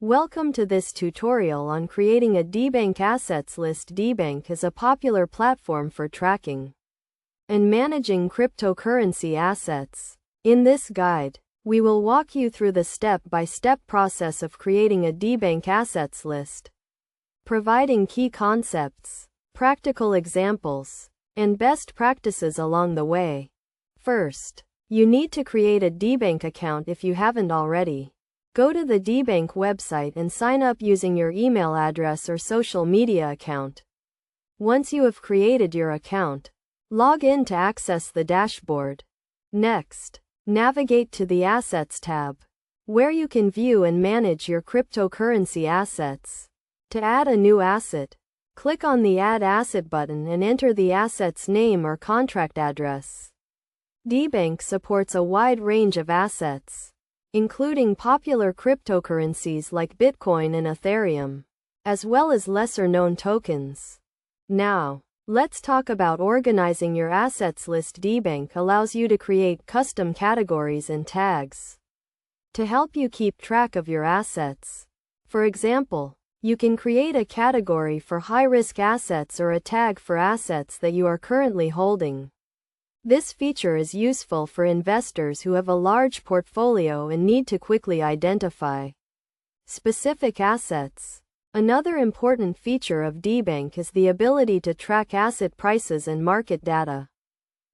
Welcome to this tutorial on creating a Debank assets list. Debank is a popular platform for tracking and managing cryptocurrency assets. In this guide, we will walk you through the step-by-step process of creating a Debank assets list, providing key concepts, practical examples, and best practices along the way. First, you need to create a Debank account if you haven't already. Go to the Debank website and sign up using your email address or social media account. Once you have created your account, log in to access the dashboard. Next, navigate to the Assets tab, where you can view and manage your cryptocurrency assets. To add a new asset, click on the Add Asset button and enter the asset's name or contract address. Debank supports a wide range of assets, including popular cryptocurrencies like Bitcoin and Ethereum, as well as lesser-known tokens. Now, let's talk about organizing your assets list. Debank allows you to create custom categories and tags to help you keep track of your assets. For example, you can create a category for high-risk assets or a tag for assets that you are currently holding. This feature is useful for investors who have a large portfolio and need to quickly identify specific assets. Another important feature of Debank is the ability to track asset prices and market data.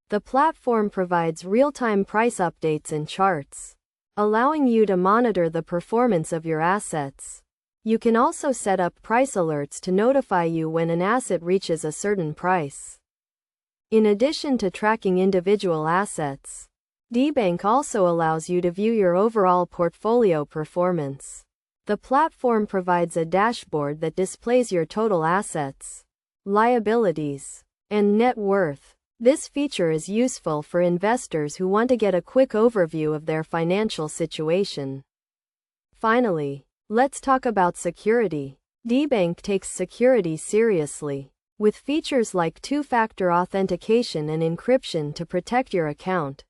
The platform provides real-time price updates and charts, allowing you to monitor the performance of your assets. You can also set up price alerts to notify you when an asset reaches a certain price. In addition to tracking individual assets, Debank also allows you to view your overall portfolio performance. The platform provides a dashboard that displays your total assets, liabilities, and net worth. This feature is useful for investors who want to get a quick overview of their financial situation. Finally, let's talk about security. Debank takes security seriously, with features like two-factor authentication and encryption to protect your account.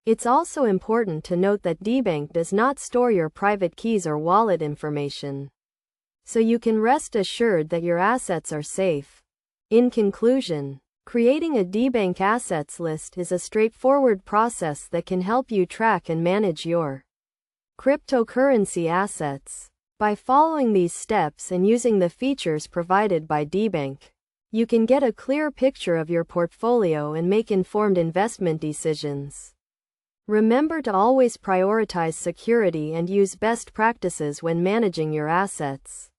It's also important to note that Debank does not store your private keys or wallet information, so you can rest assured that your assets are safe. In conclusion, creating a Debank assets list is a straightforward process that can help you track and manage your cryptocurrency assets. By following these steps and using the features provided by Debank, you can get a clear picture of your portfolio and make informed investment decisions. Remember to always prioritize security and use best practices when managing your assets.